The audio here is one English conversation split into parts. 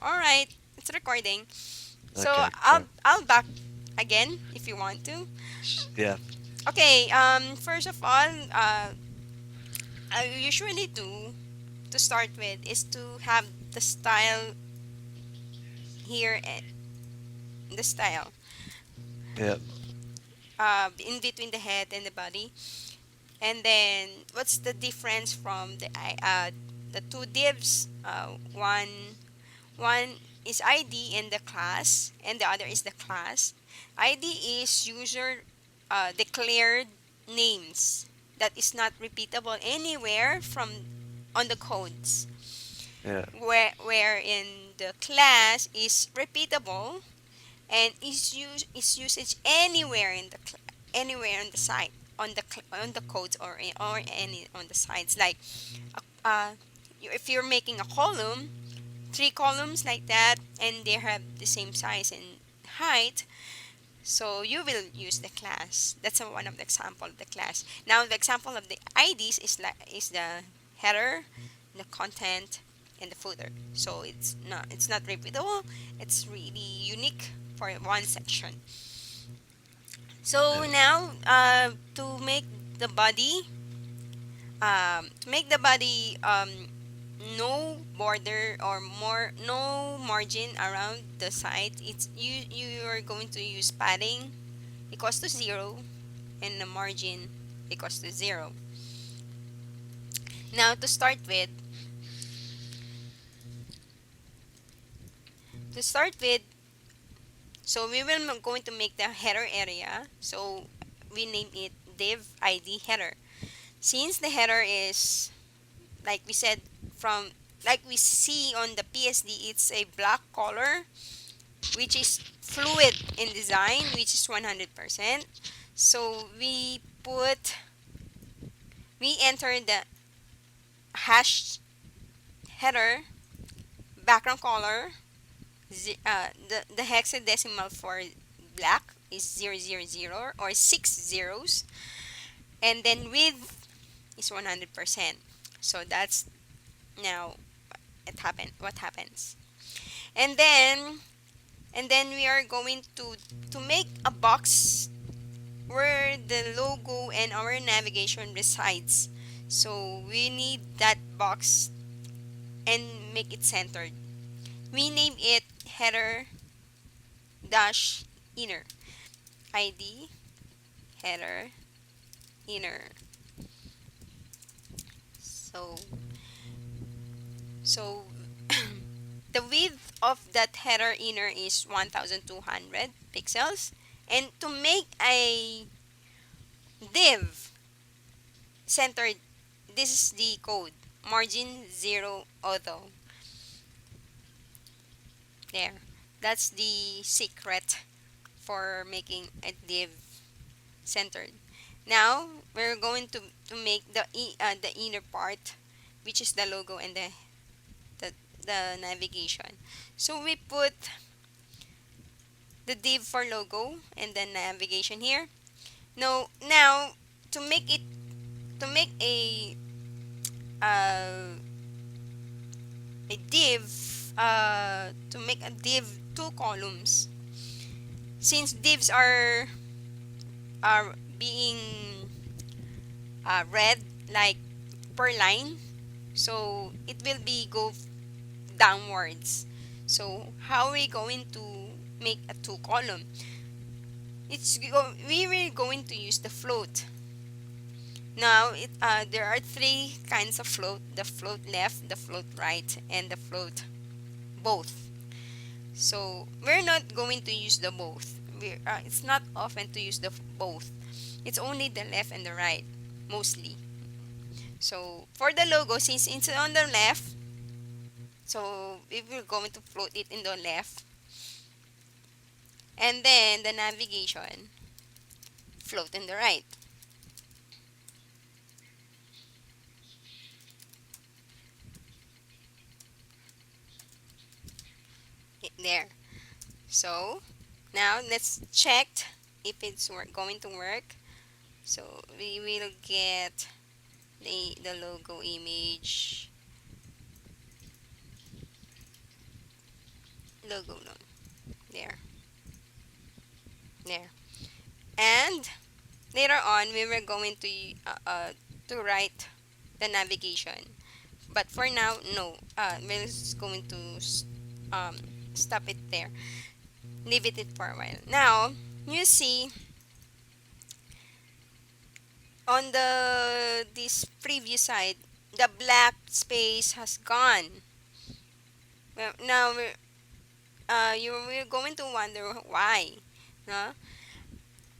All right, it's recording. So Okay, I'll sure. I'll back again if you want to. Yeah, Okay. First of all, I usually do to start with is to have the style here, the style yeah, in between the head and the body, and then what's the difference from the two divs? One is ID in the class, and the other is the class. ID is user declared names that is not repeatable anywhere from on the codes. yeah, Where in the class is repeatable and is usage anywhere in the anywhere on the site on the codes or any on the sites like uh, if you're making a column, three columns like that, and they have the same size and height, so you will use the class. That's one of the example of the class. Now the example of the IDs is the header, the content, and the footer. So it's not repeatable. It's really unique for one section. So yeah. now to make the body no border or more no margin around the side, it's you are going to use padding equals to 0 and the margin equals to 0. Now to start with, so we will going to make the header area. So we name it div id header. Since the header is like we said from like we see on the PSD, it's a black color which is fluid in design, which is 100%. So we enter the hash header background color. The hexadecimal for black is 000 or six zeros, and then width is 100%. So that's now what happens. And then we are going to make a box where the logo and our navigation resides. So we need that box and make it centered. We name it header dash inner. ID header inner. So so the width of that header inner is 1200 pixels, and to make a div centered, this is the code margin 0 auto. There, that's the secret for making a div centered. Now we're going to make the inner part, which is the logo and the, the navigation. So we put the div for logo and the navigation here. Now to make it to make uh, a div to make a div two columns, since divs are being read like per line, so it will be go downwards. So how are we going to make a two column? We were going to use the float. Now there are three kinds of float: the float left, the float right, and the float both. So we're not going to use the both. It's not often to use the both. It's only the left and the right mostly. So for the logo, since it's on the left, so we will going to float it in the left, and then the navigation float in the right. There. So now let's check if it's going to work. So we will get the logo image. logo no. There, there. And later on, we were going to write the navigation. But for now, no. We're just going to um, stop it there. Leave it for a while. Now, you see on the this previous side, the black space has gone. Well, now we're going to wonder why. No?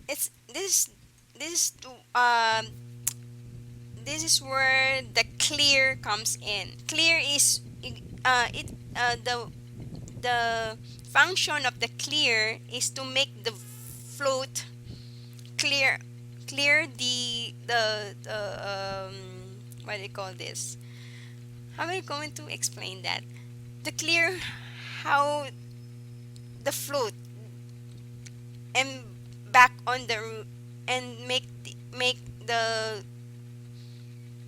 It's this this is where the clear comes in. Clear is it the function of the clear is to make the float clear, clear the what do you call this, how are you going to explain that, the clear how the float and back on the and make the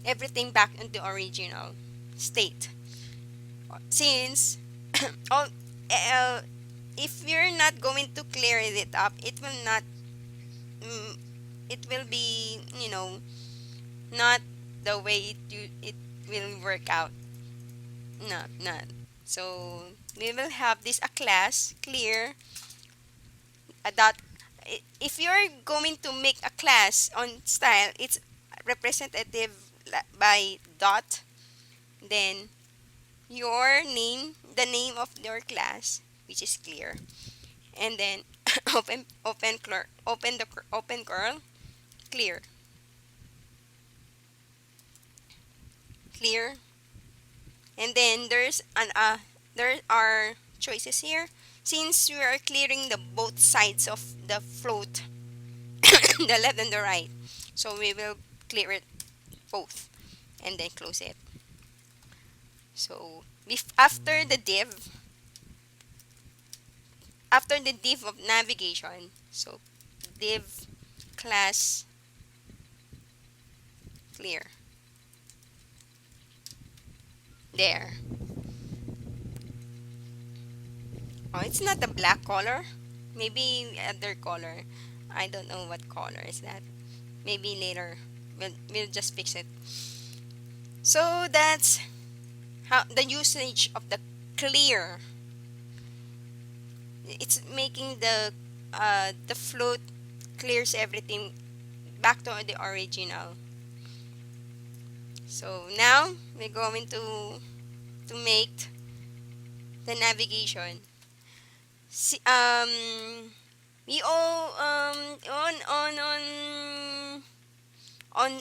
everything back in the original state, since all if you're not going to clear it up, it will not mm, it will be, not the way it will work out. No, not. So we will have this a class clear a dot. If you're going to make a class on style, it's representative by dot. Then your name, the name of your class, which is clear, and then open curl clear, clear, and then there are choices here, since we are clearing the both sides of the float, the left and the right, so we will clear it both and then close it. So after the div of navigation, so div class clear, there. Oh, it's not a black color, maybe other color, I don't know what color is that, maybe later we'll just fix it. So that's how the usage of the clear, it's making the float clears everything back to the original. So now we're going to make the navigation. See, we all on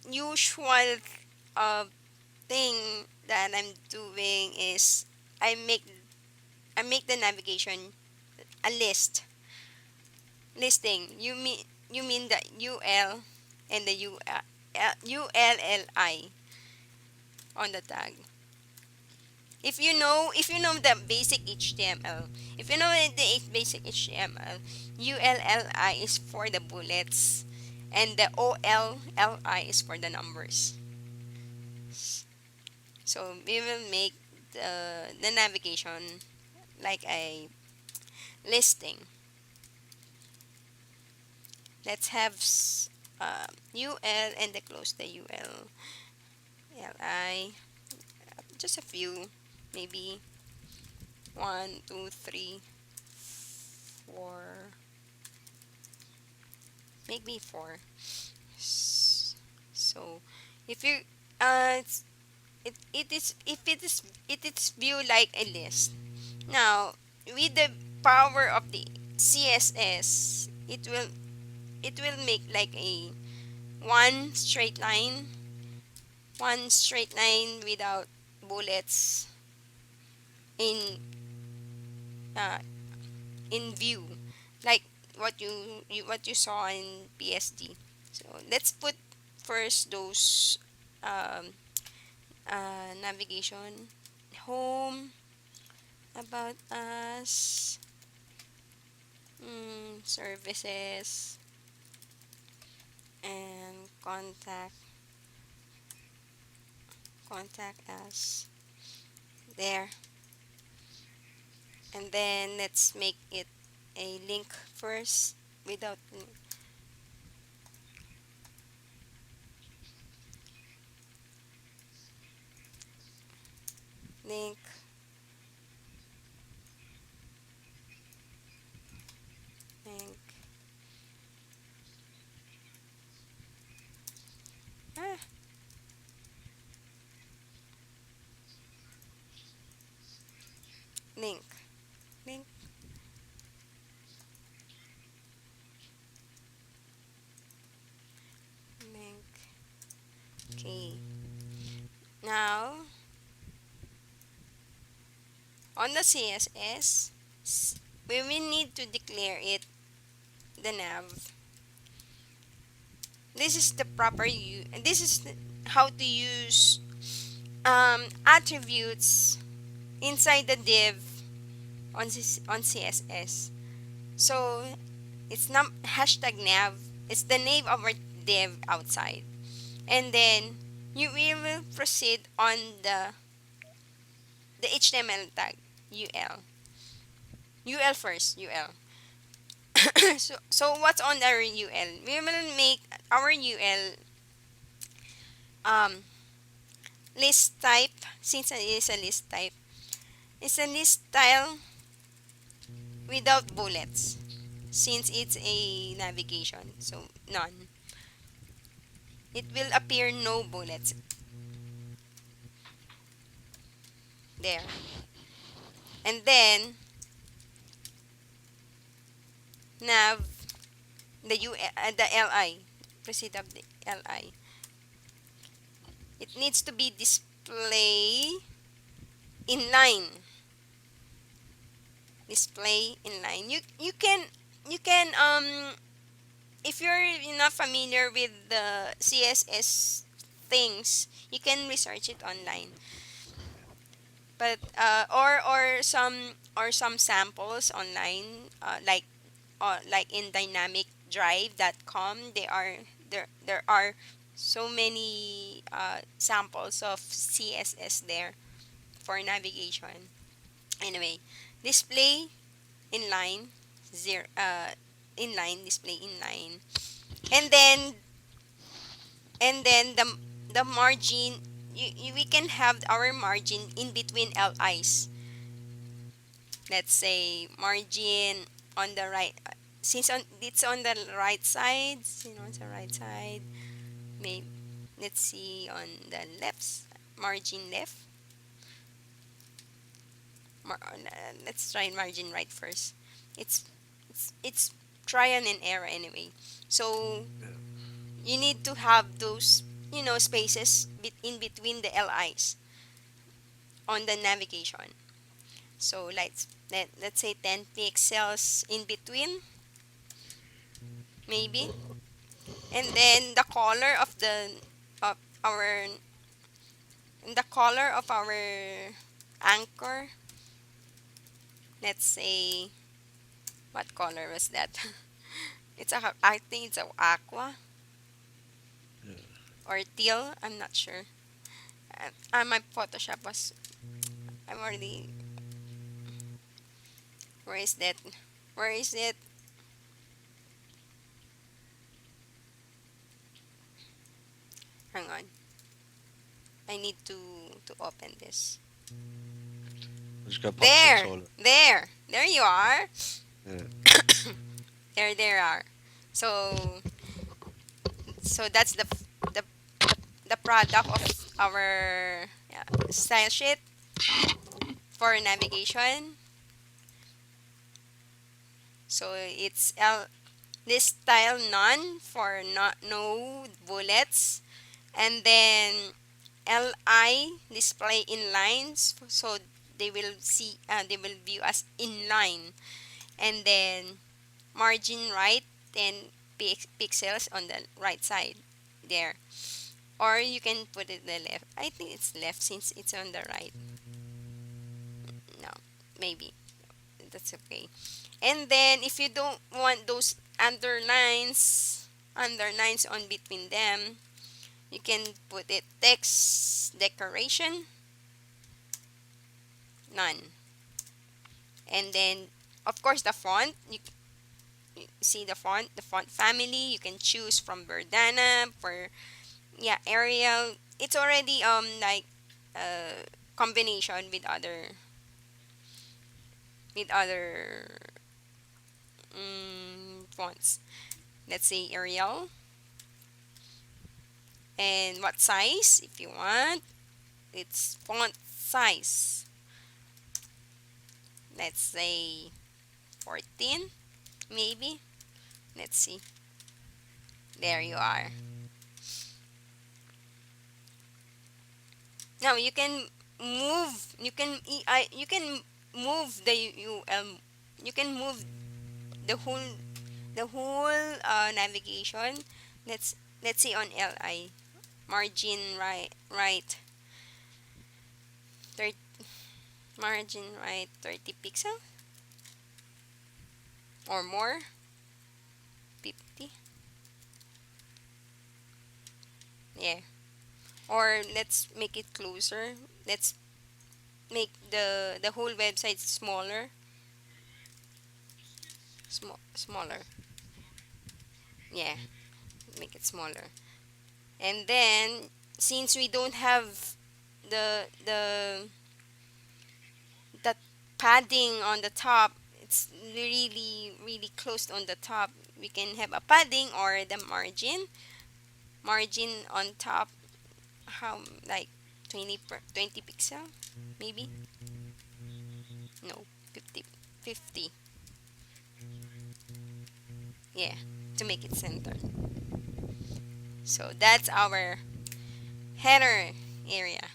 usual uh thing that I'm doing is I make I make the navigation a listing. You mean the UL and the ULLI on the tag. If you know the basic HTML, if you know the basic HTML, ULLI is for the bullets and the OLLI is for the numbers. So we will make the navigation like a listing. Let's have UL and then close the ULLI. Just a few, maybe one, two, three, four, maybe four. So if you it is if it is view like a list. Now with the power of the CSS, it will make like a one straight line, one straight line without bullets in uh, in view, like what you saw in PSD. So let's put first those um, navigation, home, about us, services, and contact us there, And then let's make it a link first without link, link. Ah, link, link, link. Okay. Now on the CSS, we will need to declare it the nav. This is the proper this is how to use attributes inside the div on CSS. So it's not hashtag nav, it's the name of our div outside. And then we will proceed on the HTML tag UL. UL first, UL. So what's on our UL? We will make our UL um, list type, since it is a list type. It's a list style without bullets, since it's a navigation. So none. It will appear no bullets there. And then nav the li, proceed of the li. It needs to be display inline. Display inline. You can if you're not familiar with the CSS things, you can research it online. But or some samples online, like in dynamicdrive.com, there are so many samples of CSS there for navigation. Anyway, display inline zero inline display inline, and then the margin, we can have our margin in between LIs. Let's say margin on the right, since it's on the right side, on the right side, maybe let's see on the left, margin left. Let's try margin right first. It's it's it's trial and error anyway. So yeah, you need to have those, spaces in between the LIs on the navigation. So let's say 10 pixels in between, maybe. And then of our the color of our anchor, let's say, what color was that? I think it's a aqua yeah. or teal, I'm not sure. My Photoshop was, I'm already, where is that? Where is it? Hang on. I need to open this. Just got pop There, controller. there you are. Yeah, There are. So that's the the product of our, yeah, style sheet for navigation. So it's this style none for not no bullets, and then li display in lines, so they will view as inline, and then margin right, and pixels on the right side there. Or you can put it the left. I think it's left since it's on the right. No, maybe that's okay. And then if you don't want those underlines on between them, you can put it text decoration none, And then, of course, the font. You see the font family. You can choose from Verdana for, yeah, Arial. It's already like combination with other fonts. Let's say Arial, and what size if you want. It's font size. Let's say 14 maybe. Let's see. There you are. Now you can you can move you can move the whole navigation. Let's say on LI, margin right 30, margin right 30 pixel or more, 50. Yeah, or let's make it closer. Let's make the whole website smaller. Smaller. Yeah, make it smaller. And then, since we don't have the that padding on the top, it's really close on the top. We can have a padding or the margin on top. How, like 20 pixel maybe. No, 50. 50. Yeah, to make it center. So that's our header area.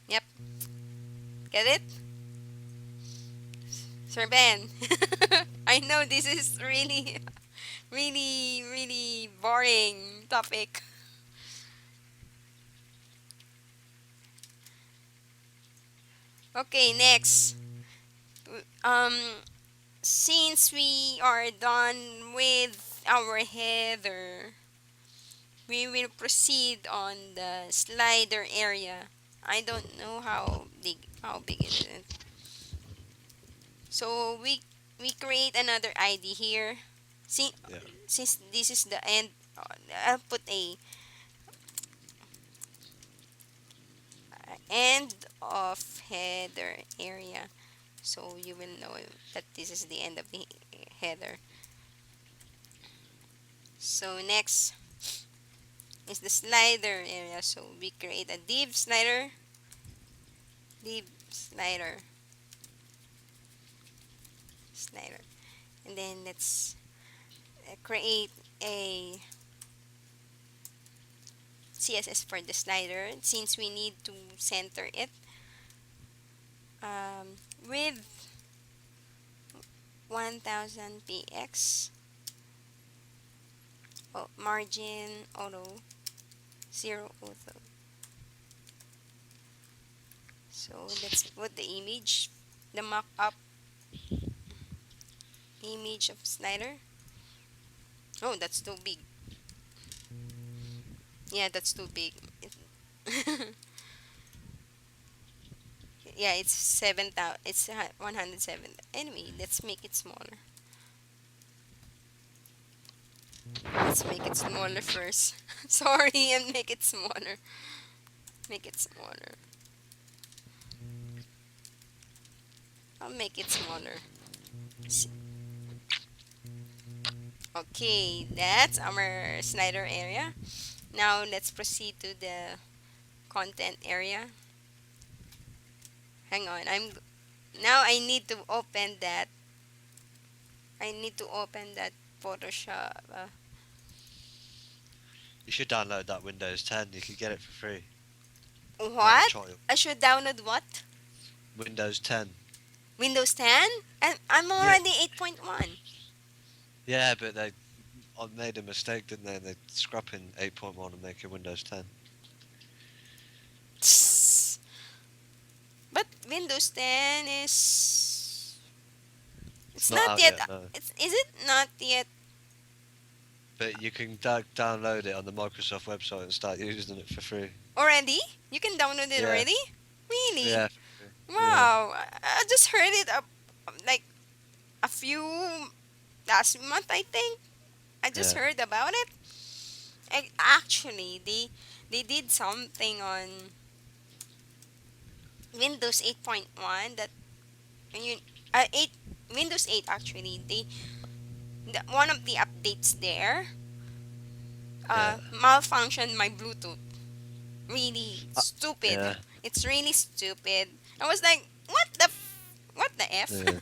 Yep, get it, Sir Ben? I know this is really boring topic. Okay, next. Um, since we are done with our header, we will proceed on the slider area. I don't know how big is it. So we create another ID here. See, Yeah. since this is the end, I'll put a end of header area, so you will know that this is the end of the header. So next is the slider area. So we create a div slider, and then let's create a CSS for the slider, since we need to center it with 1000 px. Oh, margin auto 0 auto. So let's put the image, the mock-up image of slider. Oh, that's too big. Yeah, that's too big. Yeah, it's 7,000. It's 107. Anyway, let's make it smaller. Let's make it smaller first. Sorry, and make it smaller. Make it smaller. I'll make it smaller. S- Okay, that's our slider area. Now let's proceed to the content area. Hang on, now I need to open that. I need to open that Photoshop. You should download that Windows 10. You could get it for free. Like a What? trial. I should download what? Windows 10. Windows 10? And I'm Yeah. already 8.1. Yeah, but they made a mistake, didn't they? They're scrapping 8.1 and making Windows 10. But Windows 10 is, It's it's not not out yet, yet, no. it's is it not yet? But you can download it on the Microsoft website and start using it for free. Already? You can download it Yeah, already? Really? yeah. Yeah. Wow, I just heard it like a few last month, I think. I just Yeah. heard about it. Actually, they did something on Windows 8.1 that you 8 Windows 8 actually. One of the updates there Yeah. malfunctioned my Bluetooth. Really Uh, stupid. yeah. It's really stupid. I was like, what the f? Yeah.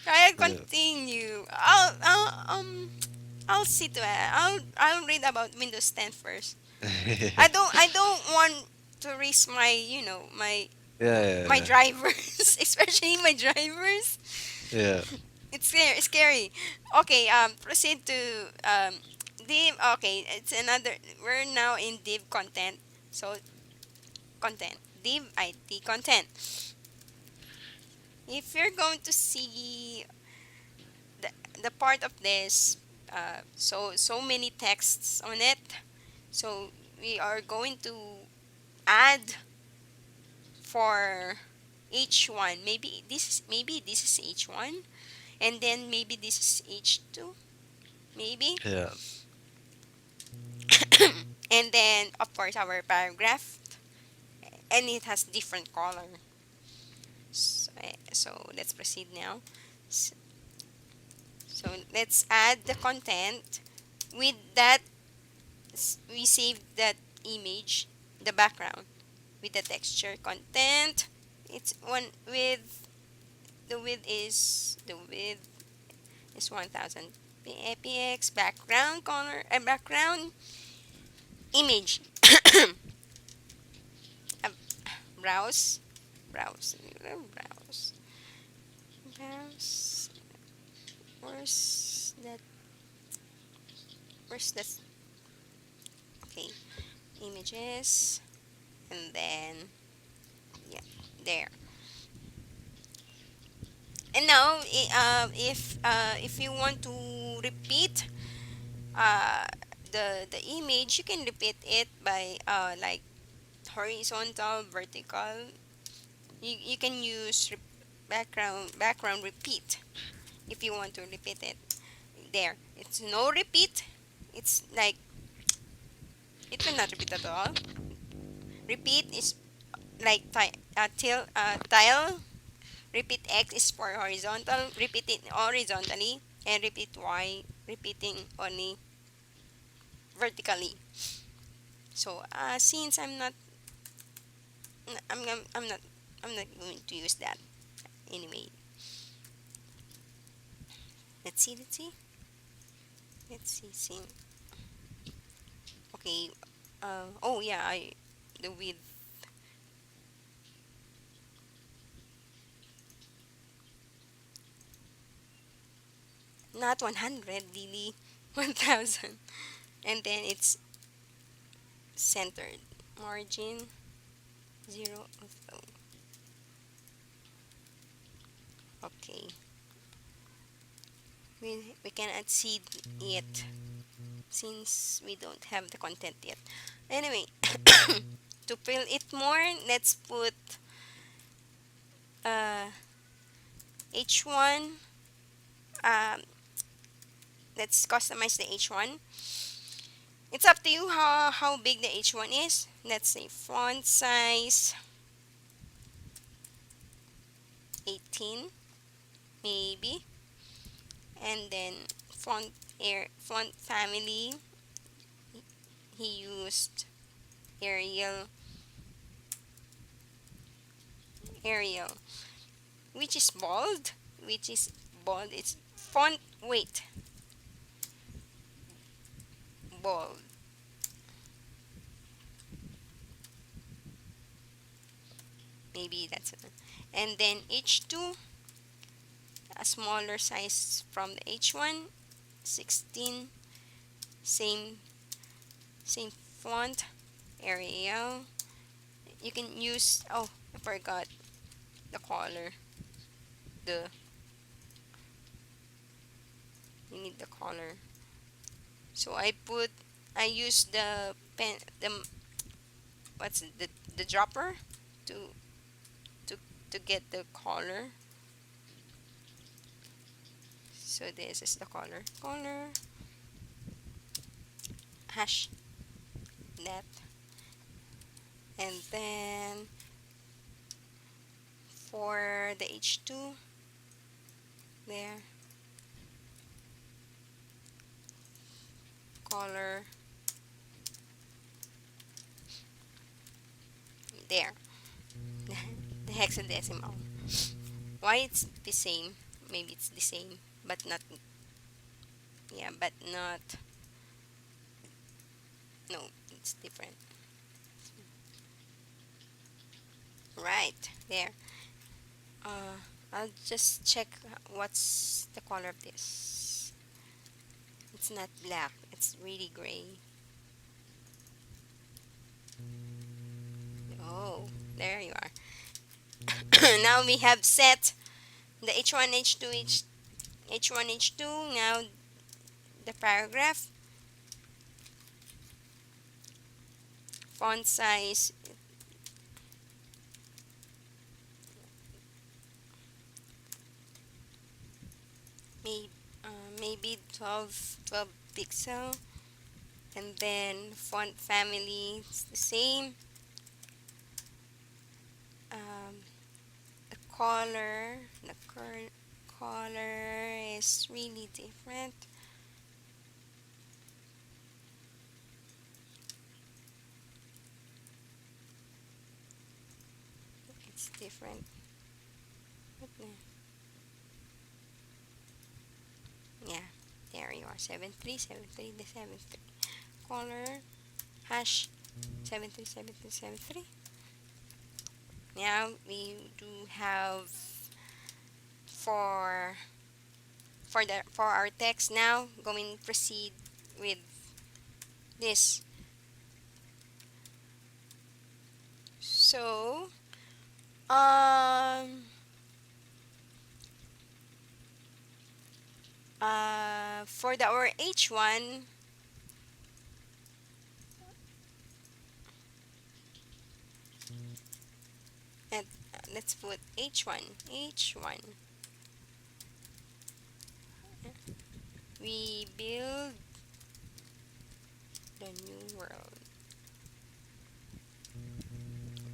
I'll Yeah. continue. I'll see to it. I'll read about Windows 10 first. I don't want to risk my my Yeah. drivers, especially my drivers. Yeah. It's scary. It's scary. Okay. Proceed to div. Okay, it's another. We're now in div content. So content div IT content. If you're going to see the the part of this, so many texts on it. So we are going to add for H1. Maybe this is H1, and then maybe this is H2. Maybe. Yeah. And then of course our paragraph, and it has different color. So let's proceed now. S- So let's add the content with that. We save that image, the background with the texture content. It's one with the width is 1000 px, background color and background image. Uh, browse browse browse browse where's that where's that okay, images, and then yeah, there. And now if you want to repeat uh the image, you can repeat it by like horizontal, vertical. You can use background repeat if you want to repeat it. There, it's no repeat. It's like it will not repeat at all. Repeat is like tile. Repeat X is for horizontal. Repeat it horizontally, and repeat Y repeating only vertically. So since I'm not I'm not going to use that anyway. Let's see. Let's see. See. Okay. Oh yeah. I the width not 100 really 1000, and then it's centered margin 0 of okay. We cannot see it since we don't have the content yet. Anyway, to fill it more, let's put uh, H1. Um, let's customize the H1. It's up to you how big the H1 is. Let's say font size 18 maybe, and then font family. He used Arial, Arial, which is bold, which is bold. It's font weight bold. Maybe that's it. And then H2, a smaller size from the H1, 16, same same font, Arial. You can use, oh, I forgot the color. The You need the color. So I use the pen, the what's it, the dropper to to get the color. So this is the color hash that, and then for the H2 there, color there, the hexadecimal. Why it's the same? Maybe it's the same, but not, yeah, but not, no, it's different. Right, there. Uh, I'll just check what's the color of this. It's not black, it's really gray. Oh, there you are. Now we have set the H1, H2, H1, H2. Now the paragraph, font size, maybe, maybe 12 pixel. And then font family is the same. Um, the color, the current color is really different. It's different. What the- Yeah, there you are. 7373, the 73. Color hash 737373. Now we do have for for our text. Now going to proceed with this. So um for the our H1, and let's put H1. We build the new world.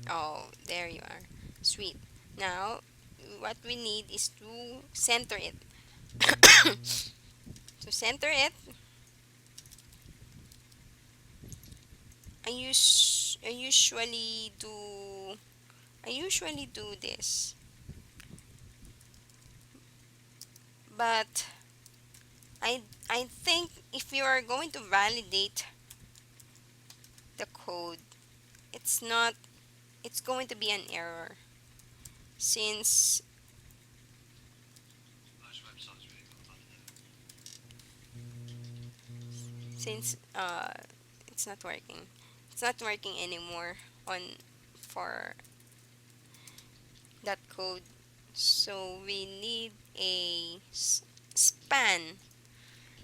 Oh, there you are. Sweet. Now, what we need is to center it. To center it, I usually do this, but I think if you are going to validate the code, it's not it's going to be an error since Most websites really got since it's not working. It's not working anymore on for that code. So we need a span.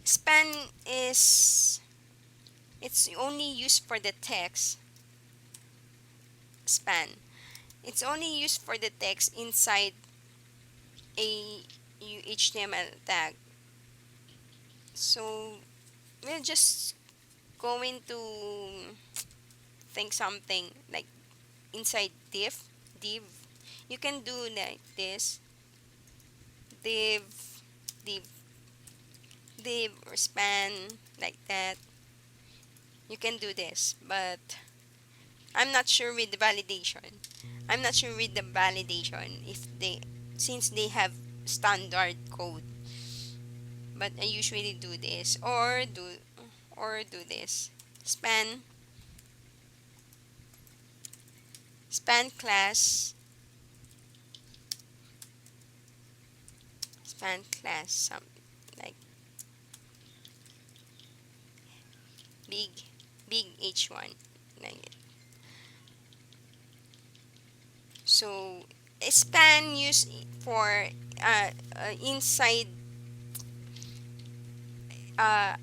Span is it's only used for the text. Span. It's only used for the text inside a HTML tag. So we're just going to think something like inside div. You can do like this, div, div, div, or span, like that. You can do this, but I'm not sure with the validation. I'm not sure with the validation if they since they have standard code. But I usually do this or do this. Span span class something like big H1 like it. So span used for inside uh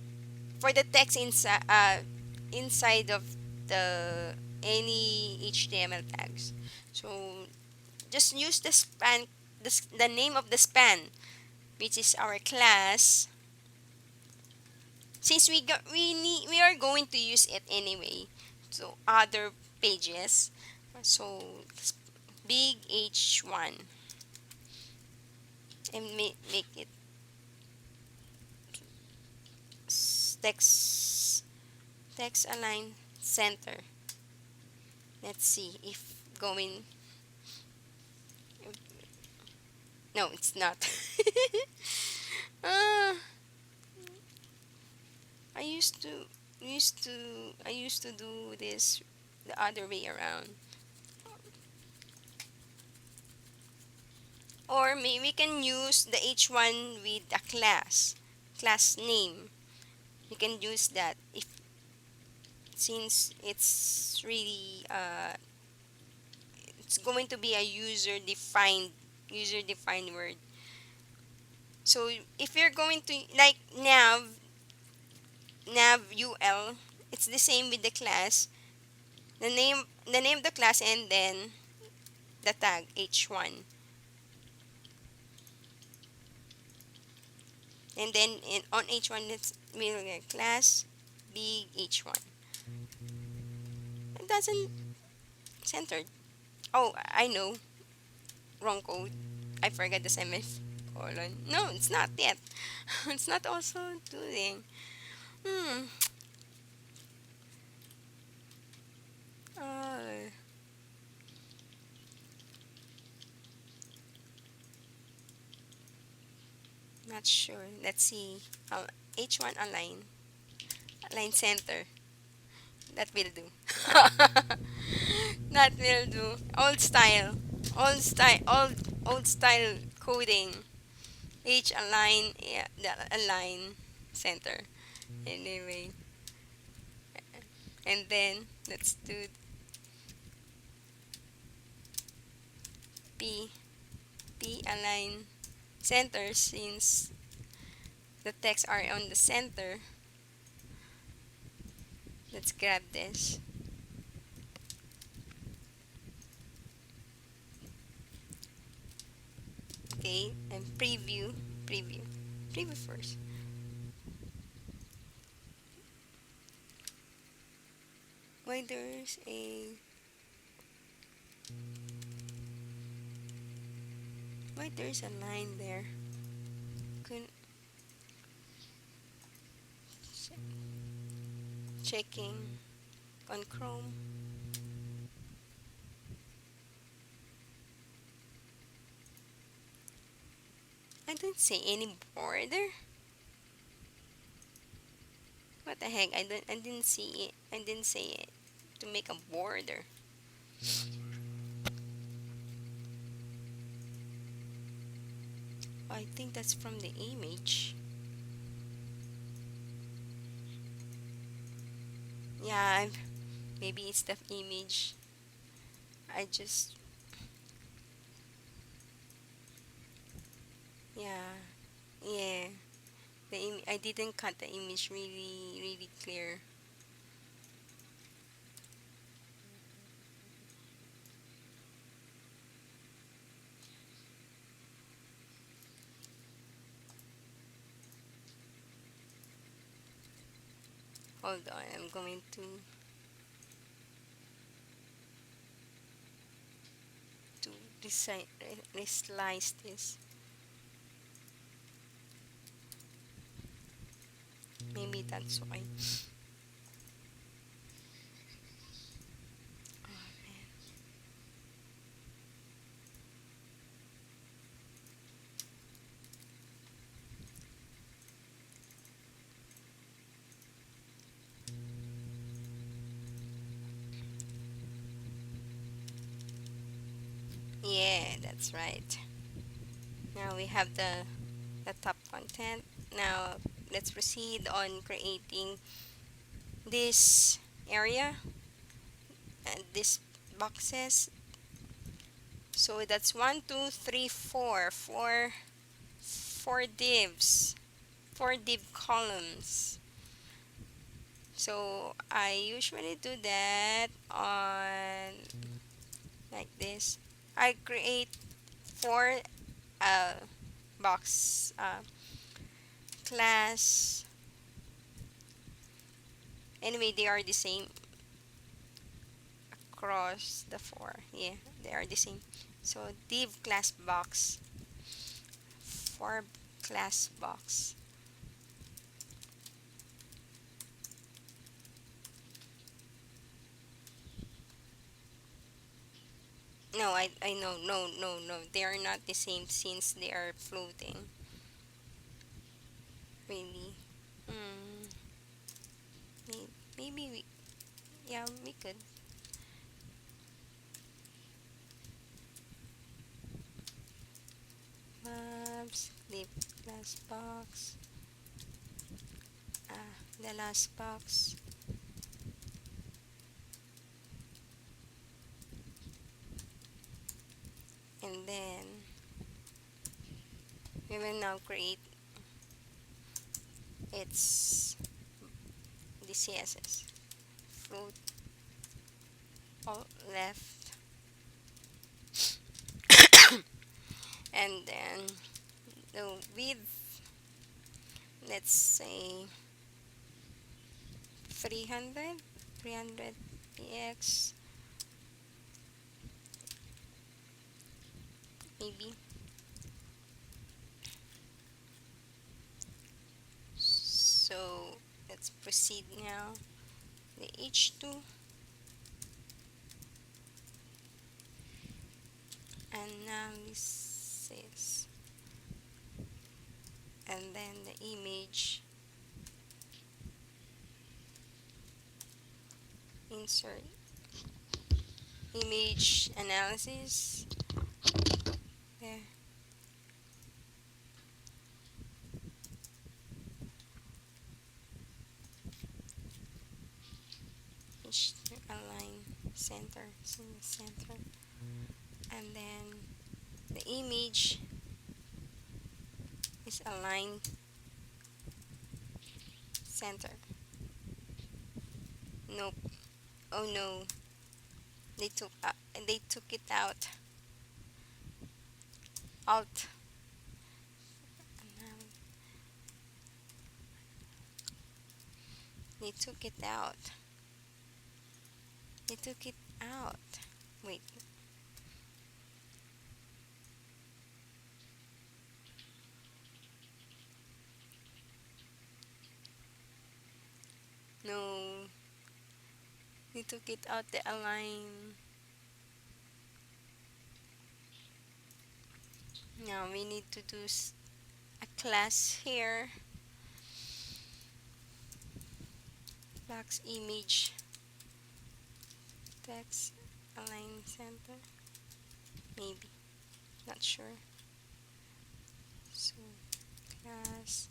for the text inside of the any HTML tags. So just use the span, the name of the span, which is our class, since we are going to use it anyway to other pages. So big H1 and make it text align center. Let's see if going. No, it's not. uh, I used to do this the other way around. Or maybe we can use the H1 with a class name. You can use that if, since it's really it's going to be a user defined word. So if you're going to like nav ul, it's the same with the class, the name of the class, and then the tag H1, and then on H1 it's will get class big H1. It doesn't centered. Oh, I know, wrong code. I forgot the semicolon. No, it's not yet. It's not also doing. Hmm. Uh, Not sure. Let's see. H1 align center. That will do. That will do. Old style coding. H align, yeah, the align center. Anyway, and then let's do P align center, since the text are on the center. Let's grab this. Okay, and preview, preview first. Why there's a line there? Couldn't checking on Chrome. I didn't say any border. What the heck? I didn't see it. I didn't say it to make a border. I think that's from the image. Yeah, maybe it's the image. I just, yeah, yeah. I didn't cut the image really clear. Hold on, I'm going to design reslice this. Maybe that's why. Yeah, that's right. Now we have the top content. Now let's proceed on creating this area and these boxes. So that's one, two, three, four divs, four div columns. So I usually do that on like this. I create four uh, box class. Anyway, they are the same across the four. Yeah, they are the same. So div class box, four class box. No, I know, no, no, no. They are not the same since they are floating. Really. Mm, maybe we, yeah, we could. Maps, div class box. The last box. And then we will now create its the CSS. Float all left. And then the width, let's say 300, 300 px, maybe. So let's proceed now. The H2 analysis, and then the image, insert image analysis there. H2 align center, center, and then the image is aligned center. Nope. Oh no, they took it out. Alt. They took it out. They took it out. Wait, no. They took it out. The align. Now we need to do a class here. Box image text align center. Maybe. Not sure. So class.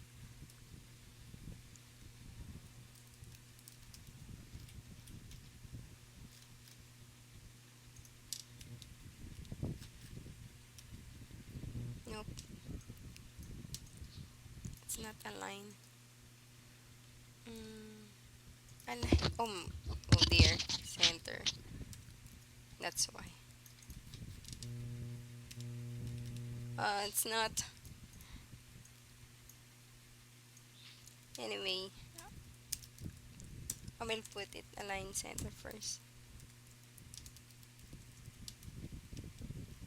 Nope. It's not align. Mm, align. Oh dear. Center. That's why. It's not. Anyway, I will put it align center first.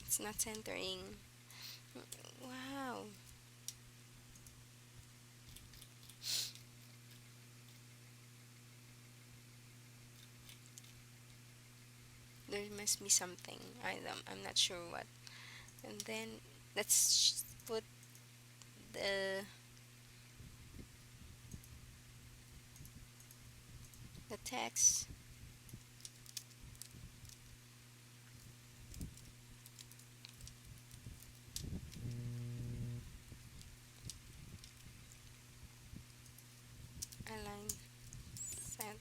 It's not centering. Wow. There must be something. I'm not sure what. And then let's put the text align center.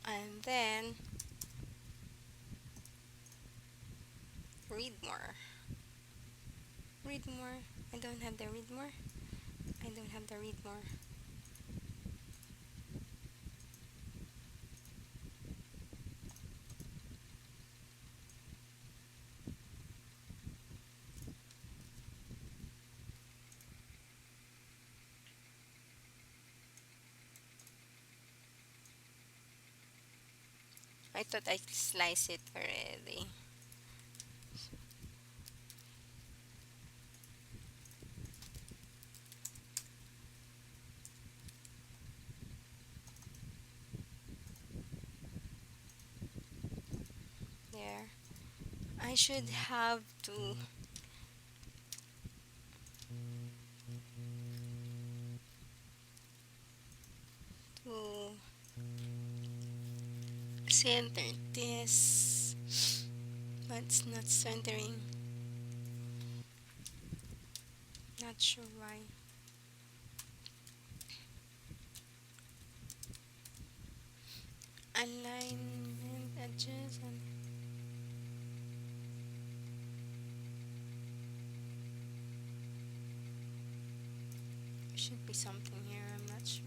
And then read more. Read more. I don't have the read more. I don't have the read more. I thought I sliced it already. There. I should have to center this, but it's not centering. Not sure why. Alignment edges and should be something here. I'm not sure.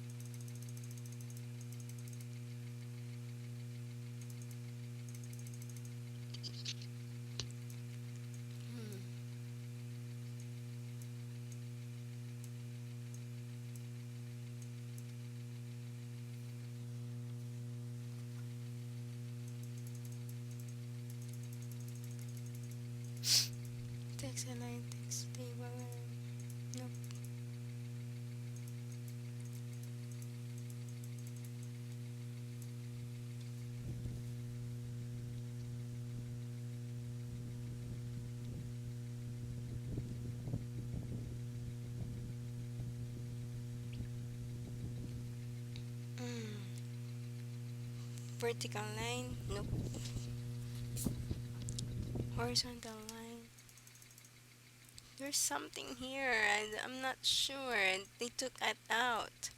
Hmm. Text align text table. Nope. Mm. Vertical line. Nope. Horizontal line. There's something here and I'm not sure. And they took it out.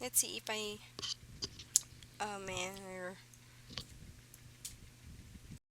Let's see if I. Oh man.